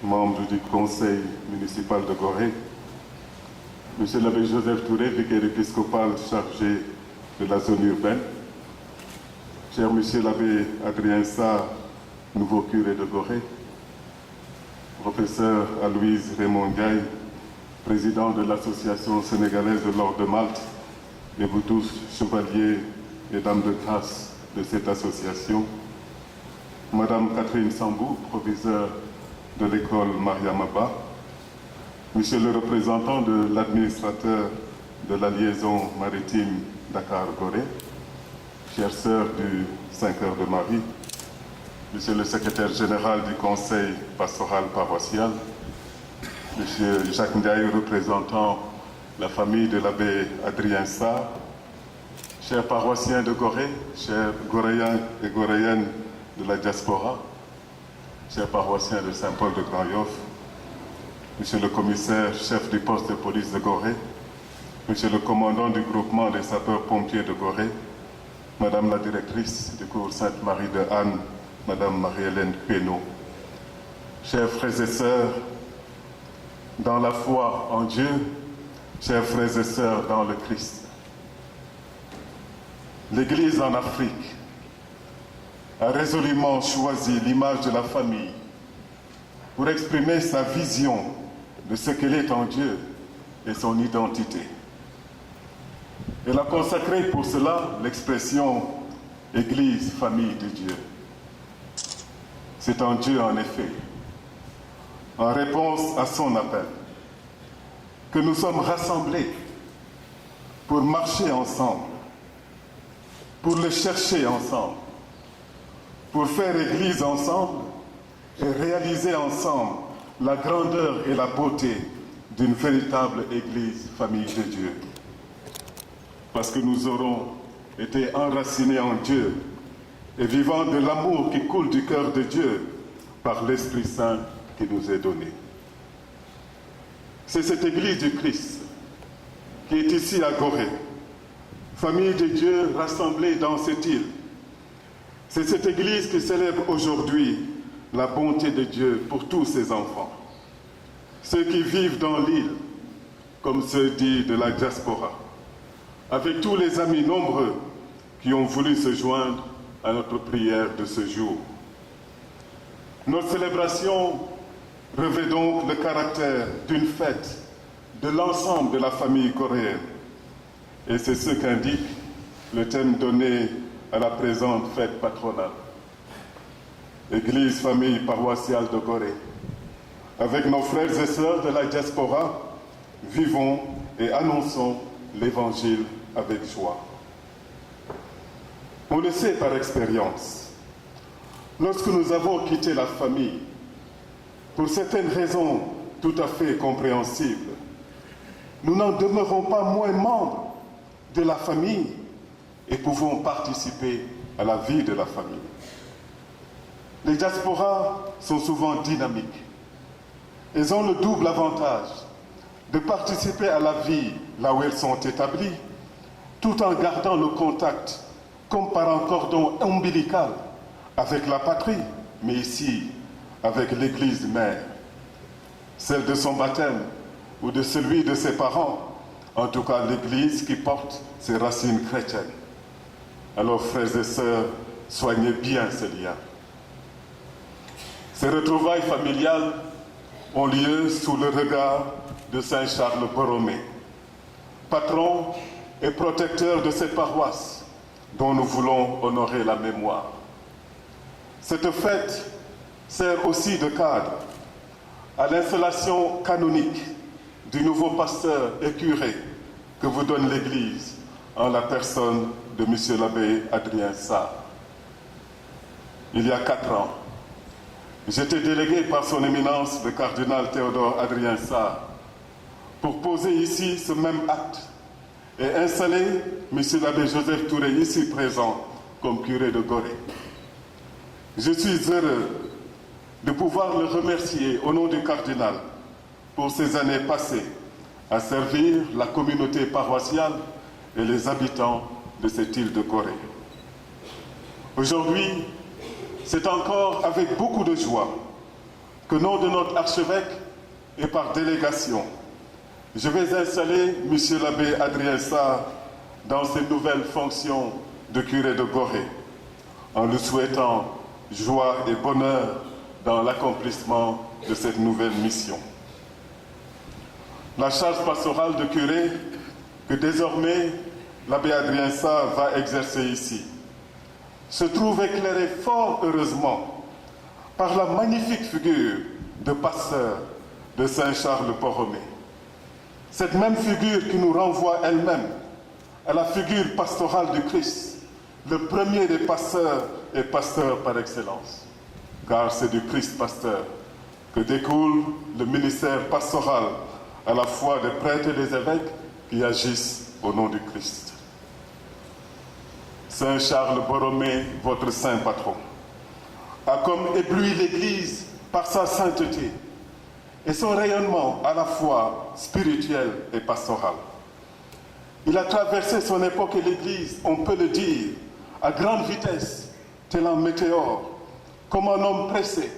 membre du conseil municipal de Gorée, Monsieur l'abbé Joseph Touré, vicaire épiscopal chargé de la zone urbaine, cher Monsieur l'abbé Adrien Sarr, nouveau curé de Gorée, professeur Aloïse Raymond Ndiaye, président de l'Association sénégalaise de l'Ordre de Malte, et vous tous, chevaliers et dames de grâce de cette association, Madame Catherine Sambou, proviseure de l'école Mariamaba, Monsieur le représentant de l'administrateur de la liaison maritime Dakar-Gorée, chères sœurs du 5 heures de Marie, Monsieur le secrétaire général du conseil pastoral paroissial, Monsieur Jacques Ndiaye, représentant la famille de l'abbé Adrien Sarr, chers paroissiens de Gorée, chers Goréens et Goréennes de la diaspora, chers paroissiens de Saint-Paul de Grand-Yoff, Monsieur le commissaire chef du poste de police de Gorée, Monsieur le commandant du groupement des sapeurs-pompiers de Gorée, Madame la directrice du cours Sainte-Marie de Anne, Madame Marie-Hélène Pénaud, chers frères et sœurs, dans la foi en Dieu, chers frères et sœurs dans le Christ. L'Église en Afrique a résolument choisi l'image de la famille pour exprimer sa vision de ce qu'elle est en Dieu et son identité. Elle a consacré pour cela l'expression « Église, famille de Dieu ». C'est en Dieu, en effet, en réponse à son appel, que nous sommes rassemblés pour marcher ensemble, pour le chercher ensemble, pour faire Église ensemble et réaliser ensemble la grandeur et la beauté d'une véritable Église, famille de Dieu. Parce que nous aurons été enracinés en Dieu et vivant de l'amour qui coule du cœur de Dieu par l'Esprit Saint qui nous est donné. C'est cette Église du Christ qui est ici à Gorée, famille de Dieu rassemblée dans cette île. C'est cette Église qui célèbre aujourd'hui la bonté de Dieu pour tous ses enfants, ceux qui vivent dans l'île, comme ceux dits de la diaspora, avec tous les amis nombreux qui ont voulu se joindre à notre prière de ce jour. Notre célébration revêt donc le caractère d'une fête de l'ensemble de la famille coréenne. Et c'est ce qu'indique le thème donné à la présente fête patronale. Église, famille paroissiale de Gorée. Avec nos frères et sœurs de la diaspora, vivons et annonçons l'Évangile avec joie. On le sait par expérience. Lorsque nous avons quitté la famille, pour certaines raisons tout à fait compréhensibles, nous n'en demeurons pas moins membres de la famille et pouvons participer à la vie de la famille. Les diasporas sont souvent dynamiques. Elles ont le double avantage de participer à la vie là où elles sont établies, tout en gardant le contact, comme par un cordon ombilical, avec la patrie, mais ici, avec l'Église mère, celle de son baptême ou de celui de ses parents, en tout cas l'Église qui porte ses racines chrétiennes. Alors, frères et sœurs, soignez bien ces liens. Ces retrouvailles familiales ont lieu sous le regard de Saint Charles Borromée, patron et protecteur de cette paroisse dont nous voulons honorer la mémoire. Cette fête sert aussi de cadre à l'installation canonique du nouveau pasteur et curé que vous donne l'Église en la personne de M. l'abbé Adrien Sarr. Il y a 4 ans, j'étais délégué par son éminence le cardinal Théodore Adrien Sarr pour poser ici ce même acte et installer M. l'abbé Joseph Touré ici présent comme curé de Gorée. Je suis heureux de pouvoir le remercier au nom du cardinal pour ces années passées à servir la communauté paroissiale et les habitants de cette île de Gorée. Aujourd'hui, c'est encore avec beaucoup de joie qu'au nom de notre archevêque et par délégation, je vais installer M. l'abbé Adrien Sarr dans ses nouvelles fonctions de curé de Gorée, en lui souhaitant joie et bonheur dans l'accomplissement de cette nouvelle mission. La charge pastorale de curé que désormais l'abbé Adrien Sarr va exercer ici se trouve éclairée fort heureusement par la magnifique figure de pasteur de Saint-Charles-Borromée. Cette même figure qui nous renvoie elle-même à la figure pastorale du Christ, le premier des pasteurs et pasteur par excellence, car c'est du Christ pasteur que découle le ministère pastoral à la fois des prêtres et des évêques qui agissent au nom du Christ. Saint Charles Borromée, votre saint patron, a comme ébloui l'Église par sa sainteté et son rayonnement à la fois spirituel et pastoral. Il a traversé son époque et l'Église, on peut le dire, à grande vitesse, tel un météore, comme un homme pressé,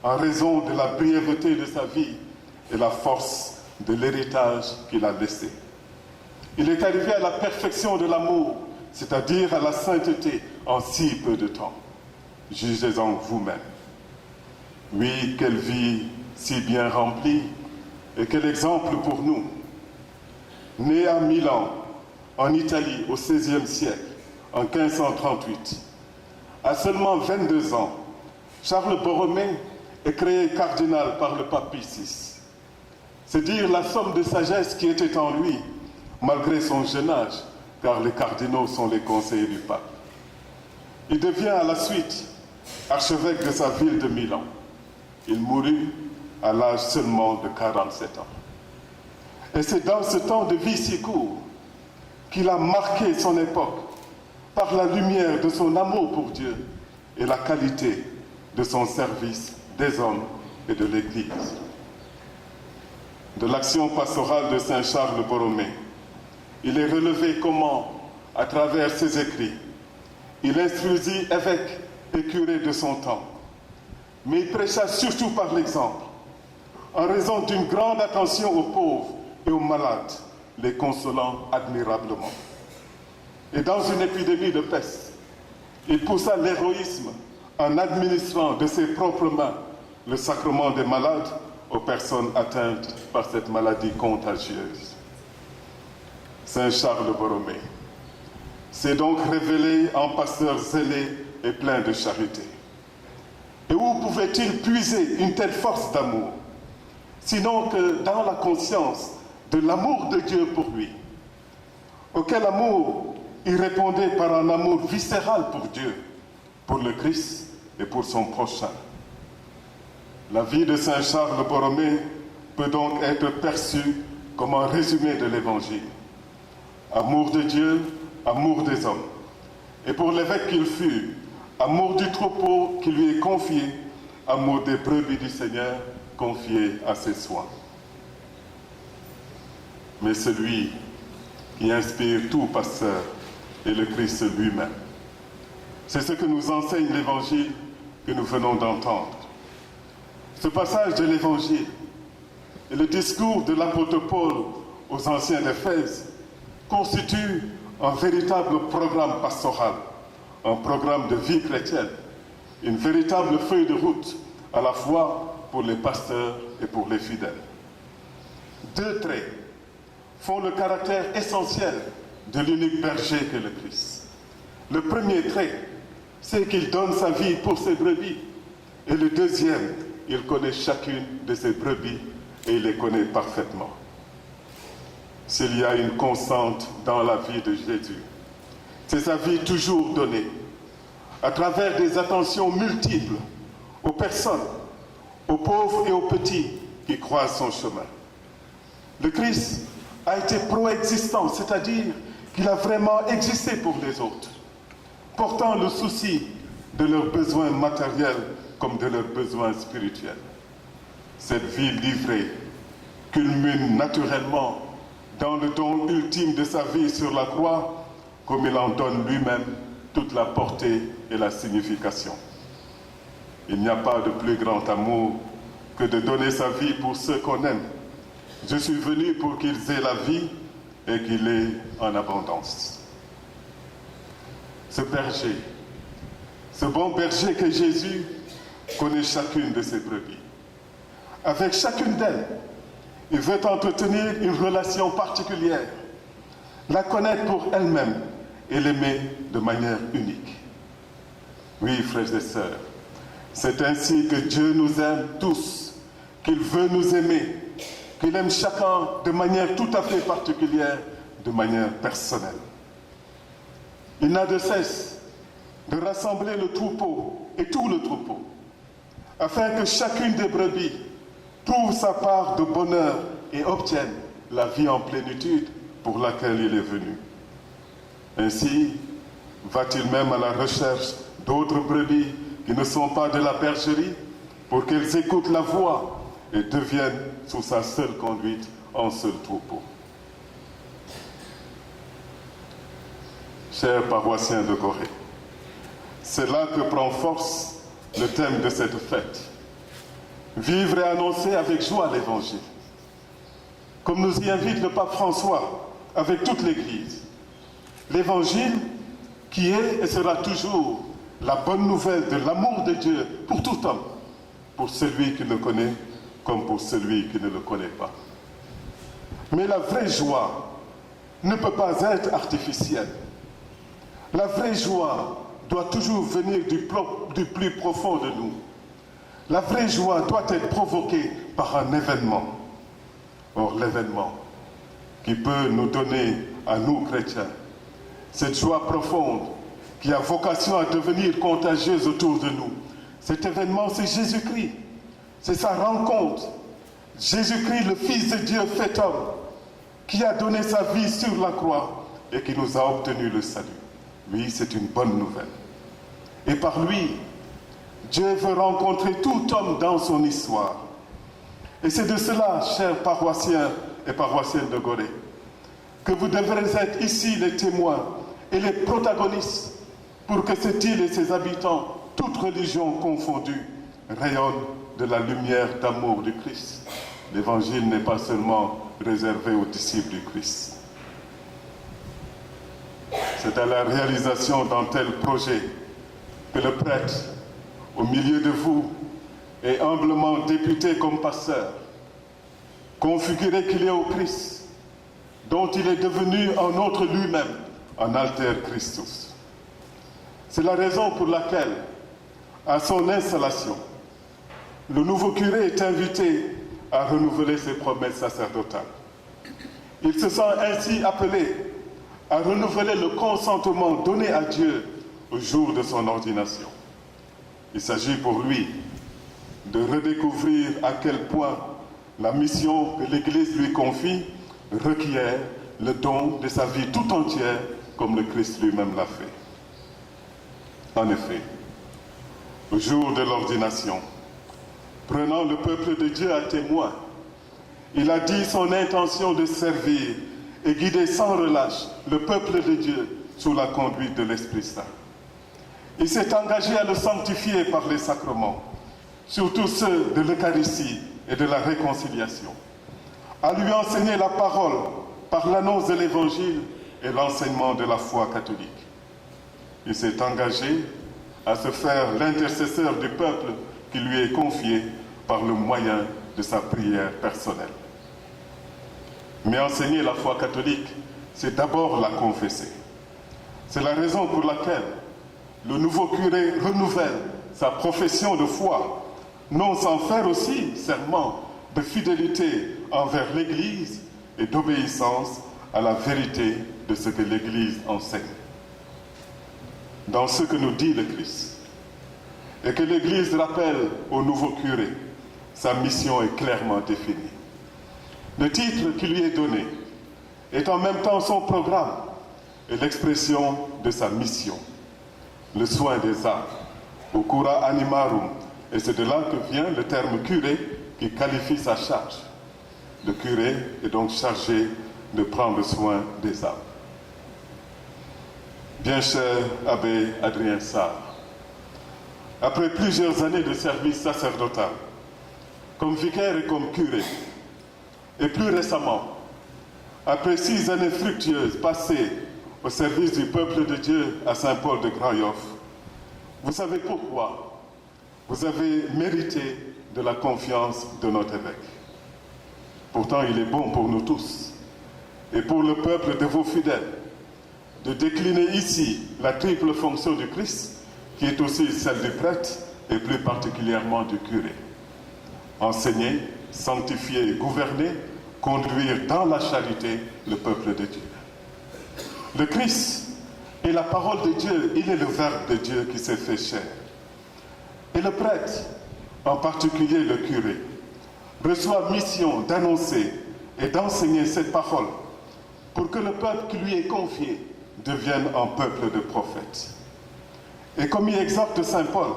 en raison de la brièveté de sa vie et la force de l'héritage qu'il a laissé. Il est arrivé à la perfection de l'amour, c'est-à-dire à la sainteté, en si peu de temps. Jugez-en vous-même. Oui, quelle vie si bien remplie, et quel exemple pour nous. Né à Milan, en Italie, au XVIe siècle, en 1538, à seulement 22 ans, Charles Borromée est créé cardinal par le pape Pie VI. C'est dire la somme de sagesse qui était en lui, malgré son jeune âge, car les cardinaux sont les conseillers du pape. Il devient à la suite archevêque de sa ville de Milan. Il mourut à l'âge seulement de 47 ans. Et c'est dans ce temps de vie si court qu'il a marqué son époque par la lumière de son amour pour Dieu et la qualité de son service des hommes et de l'Église. De l'action pastorale de Saint Charles Borromée, il est relevé comment, à travers ses écrits, il instruisit évêques et curés de son temps, mais il prêcha surtout par l'exemple, en raison d'une grande attention aux pauvres et aux malades, les consolant admirablement. Et dans une épidémie de peste, il poussa l'héroïsme en administrant de ses propres mains le sacrement des malades aux personnes atteintes par cette maladie contagieuse. Saint Charles Borromée s'est donc révélé en pasteur zélé et plein de charité. Et où pouvait-il puiser une telle force d'amour, sinon que dans la conscience de l'amour de Dieu pour lui, auquel amour il répondait par un amour viscéral pour Dieu, pour le Christ et pour son prochain. La vie de Saint Charles Borromée peut donc être perçue comme un résumé de l'Évangile. Amour de Dieu, amour des hommes. Et pour l'évêque qu'il fut, amour du troupeau qui lui est confié, amour des brebis du Seigneur confié à ses soins. Mais celui qui inspire tout pasteur est le Christ lui-même. C'est ce que nous enseigne l'Évangile que nous venons d'entendre. Ce passage de l'Évangile et le discours de l'apôtre Paul aux anciens d'Éphèse constituent un véritable programme pastoral, un programme de vie chrétienne, une véritable feuille de route à la fois pour les pasteurs et pour les fidèles. Deux traits font le caractère essentiel de l'unique berger qu'est le Christ. Le premier trait, c'est qu'il donne sa vie pour ses brebis. Et le deuxième, il connaît chacune de ses brebis et il les connaît parfaitement. S'il y a une constante dans la vie de Jésus, c'est sa vie toujours donnée, à travers des attentions multiples aux personnes, aux pauvres et aux petits qui croisent son chemin. Le Christ a été pro-existant, c'est-à-dire qu'il a vraiment existé pour les autres, portant le souci de leurs besoins matériels comme de leurs besoins spirituels. Cette vie livrée culmine naturellement dans le don ultime de sa vie sur la croix, comme il en donne lui-même toute la portée et la signification. Il n'y a pas de plus grand amour que de donner sa vie pour ceux qu'on aime. Je suis venu pour qu'ils aient la vie et qu'il ait en abondance. Ce berger, ce bon berger que Jésus connaît chacune de ses brebis. Avec chacune d'elles, il veut entretenir une relation particulière, la connaître pour elle-même et l'aimer de manière unique. Oui, frères et sœurs, c'est ainsi que Dieu nous aime tous, qu'il veut nous aimer, qu'il aime chacun de manière tout à fait particulière, de manière personnelle. Il n'a de cesse de rassembler le troupeau et tout le troupeau, afin que chacune des brebis trouve sa part de bonheur et obtienne la vie en plénitude pour laquelle il est venu. Ainsi, va-t-il même à la recherche d'autres brebis qui ne sont pas de la bergerie pour qu'elles écoutent la voix et deviennent sous sa seule conduite un seul troupeau. Chers paroissiens de Gorée, c'est là que prend force le thème de cette fête. Vivre et annoncer avec joie l'Évangile. Comme nous y invite le pape François avec toute l'Église. L'Évangile qui est et sera toujours la bonne nouvelle de l'amour de Dieu pour tout homme, pour celui qui le connaît comme pour celui qui ne le connaît pas. Mais la vraie joie ne peut pas être artificielle. La vraie joie doit toujours venir du plus profond de nous. La vraie joie doit être provoquée par un événement. Or, l'événement qui peut nous donner à nous, chrétiens, cette joie profonde qui a vocation à devenir contagieuse autour de nous. Cet événement, c'est Jésus-Christ. C'est sa rencontre. Jésus-Christ, le Fils de Dieu fait homme, qui a donné sa vie sur la croix et qui nous a obtenu le salut. Oui, c'est une bonne nouvelle. Et par lui, Dieu veut rencontrer tout homme dans son histoire. Et c'est de cela, chers paroissiens et paroissiennes de Gorée, que vous devrez être ici les témoins et les protagonistes pour que cette île et ses habitants, toutes religions confondues, rayonnent de la lumière d'amour du Christ. L'Évangile n'est pas seulement réservé aux disciples du Christ. C'est à la réalisation d'un tel projet que le prêtre, au milieu de vous, est humblement député comme pasteur, configuré qu'il est au Christ, dont il est devenu un autre lui-même, un alter Christus. C'est la raison pour laquelle, à son installation, le nouveau curé est invité à renouveler ses promesses sacerdotales. Il se sent ainsi appelé à renouveler le consentement donné à Dieu au jour de son ordination. Il s'agit pour lui de redécouvrir à quel point la mission que l'Église lui confie requiert le don de sa vie tout entière comme le Christ lui-même l'a fait. En effet, au jour de l'ordination, prenant le peuple de Dieu à témoin, il a dit son intention de servir et guider sans relâche le peuple de Dieu sous la conduite de l'Esprit Saint. Il s'est engagé à le sanctifier par les sacrements, surtout ceux de l'Eucharistie et de la réconciliation, à lui enseigner la parole par l'annonce de l'Évangile et l'enseignement de la foi catholique. Il s'est engagé à se faire l'intercesseur du peuple qui lui est confié par le moyen de sa prière personnelle. Mais enseigner la foi catholique, c'est d'abord la confesser. C'est la raison pour laquelle le nouveau curé renouvelle sa profession de foi, non sans faire aussi serment de fidélité envers l'Église et d'obéissance à la vérité de ce que l'Église enseigne. Dans ce que nous dit le Christ, et que l'Église rappelle au nouveau curé, sa mission est clairement définie. Le titre qui lui est donné est en même temps son programme et l'expression de sa mission, le soin des âmes, au cura animarum, et c'est de là que vient le terme curé qui qualifie sa charge. Le curé est donc chargé de prendre soin des âmes. Bien cher abbé Adrien Sarr, après plusieurs années de service sacerdotal, comme vicaire et comme curé. Et plus récemment, après 6 années fructueuses passées au service du peuple de Dieu à Saint-Paul de Grailloff, vous savez pourquoi vous avez mérité de la confiance de notre évêque. Pourtant, il est bon pour nous tous et pour le peuple de vos fidèles de décliner ici la triple fonction du Christ, qui est aussi celle du prêtre et plus particulièrement du curé. Enseigner, sanctifier et gouverner, conduire dans la charité le peuple de Dieu. Le Christ est la parole de Dieu, il est le Verbe de Dieu qui s'est fait chair. Et le prêtre, en particulier le curé, reçoit mission d'annoncer et d'enseigner cette parole pour que le peuple qui lui est confié devienne un peuple de prophètes. Et comme il exhorte Saint Paul,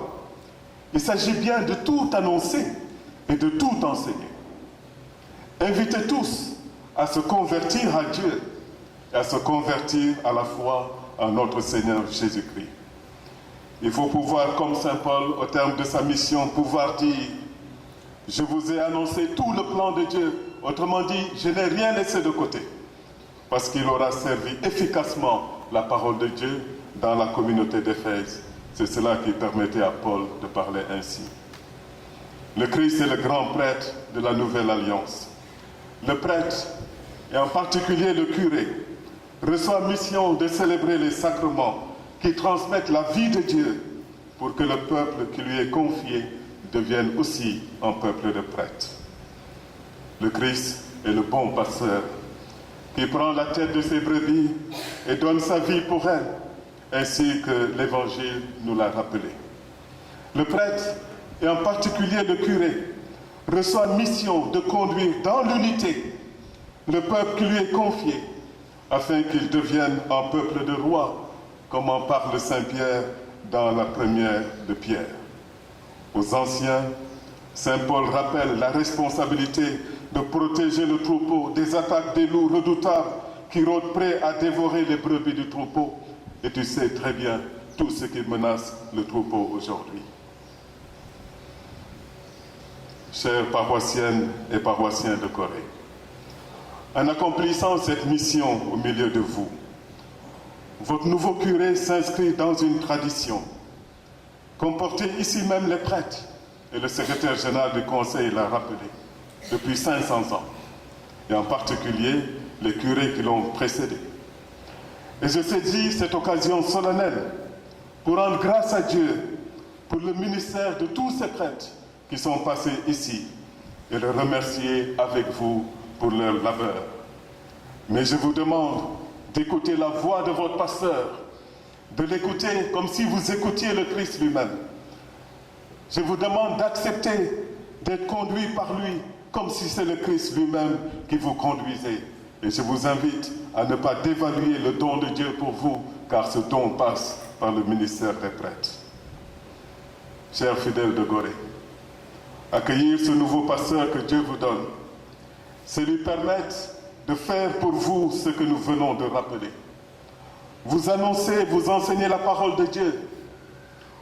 il s'agit bien de tout annoncer et de tout enseigner. Invitez tous à se convertir à Dieu et à se convertir à la foi en notre Seigneur Jésus-Christ. Il faut pouvoir, comme Saint Paul, au terme de sa mission, pouvoir dire « Je vous ai annoncé tout le plan de Dieu ». Autrement dit, je n'ai rien laissé de côté, parce qu'il aura servi efficacement la parole de Dieu dans la communauté d'Éphèse. C'est cela qui permettait à Paul de parler ainsi. Le Christ est le grand prêtre de la Nouvelle Alliance. Le prêtre, et en particulier le curé, reçoit mission de célébrer les sacrements qui transmettent la vie de Dieu pour que le peuple qui lui est confié devienne aussi un peuple de prêtres. Le Christ est le bon pasteur qui prend la tête de ses brebis et donne sa vie pour elles, ainsi que l'Évangile nous l'a rappelé. Le prêtre, et en particulier le curé, reçoit mission de conduire dans l'unité le peuple qui lui est confié, afin qu'il devienne un peuple de rois, comme en parle Saint Pierre dans la première de Pierre. Aux anciens, Saint Paul rappelle la responsabilité de protéger le troupeau des attaques des loups redoutables qui rôdent prêts à dévorer les brebis du troupeau. Et tu sais très bien tout ce qui menace le troupeau aujourd'hui. Chères paroissiennes et paroissiens de Corée, en accomplissant cette mission au milieu de vous, votre nouveau curé s'inscrit dans une tradition qu'ont portée ici même les prêtres, et le secrétaire général du Conseil l'a rappelé, depuis 500 ans, et en particulier les curés qui l'ont précédé. Et je saisis cette occasion solennelle pour rendre grâce à Dieu pour le ministère de tous ces prêtres qui sont passés ici et le remercier avec vous pour leur labeur. Mais je vous demande d'écouter la voix de votre pasteur, de l'écouter comme si vous écoutiez le Christ lui-même. Je vous demande d'accepter d'être conduit par lui comme si c'est le Christ lui-même qui vous conduisait. Et je vous invite à ne pas dévaluer le don de Dieu pour vous, car ce don passe par le ministère des prêtres. Chers fidèles de Gorée, accueillir ce nouveau pasteur que Dieu vous donne, c'est lui permettre de faire pour vous ce que nous venons de rappeler. Vous annoncez, vous enseignez la parole de Dieu,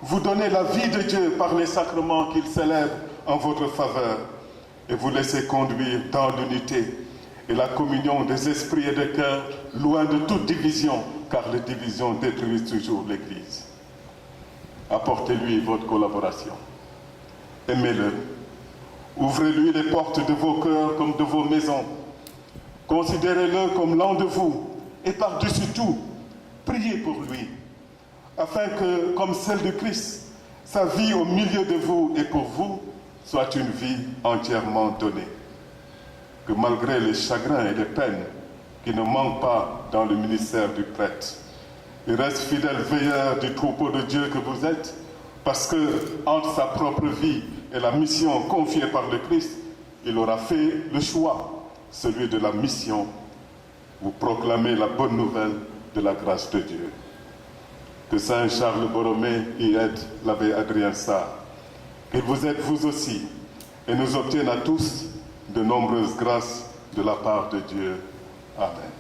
vous donnez la vie de Dieu par les sacrements qu'il célèbre en votre faveur, et vous laissez conduire dans l'unité et la communion des esprits et des cœurs, loin de toute division, car les divisions détruisent toujours l'Église. Apportez-lui votre collaboration. Aimez-le. Ouvrez-lui les portes de vos cœurs comme de vos maisons. Considérez-le comme l'un de vous. Et par-dessus tout, priez pour lui, afin que, comme celle de Christ, sa vie au milieu de vous et pour vous soit une vie entièrement donnée. Que malgré les chagrins et les peines qui ne manquent pas dans le ministère du prêtre, il reste fidèle veilleur du troupeau de Dieu que vous êtes, parce que, entre sa propre vie et la mission confiée par le Christ, il aura fait le choix, celui de la mission. Vous proclamez la bonne nouvelle de la grâce de Dieu. Que Saint Charles Borromée y aide l'abbé Adrien Sarr, qu'il vous aide vous aussi, et nous obtienne à tous de nombreuses grâces de la part de Dieu. Amen.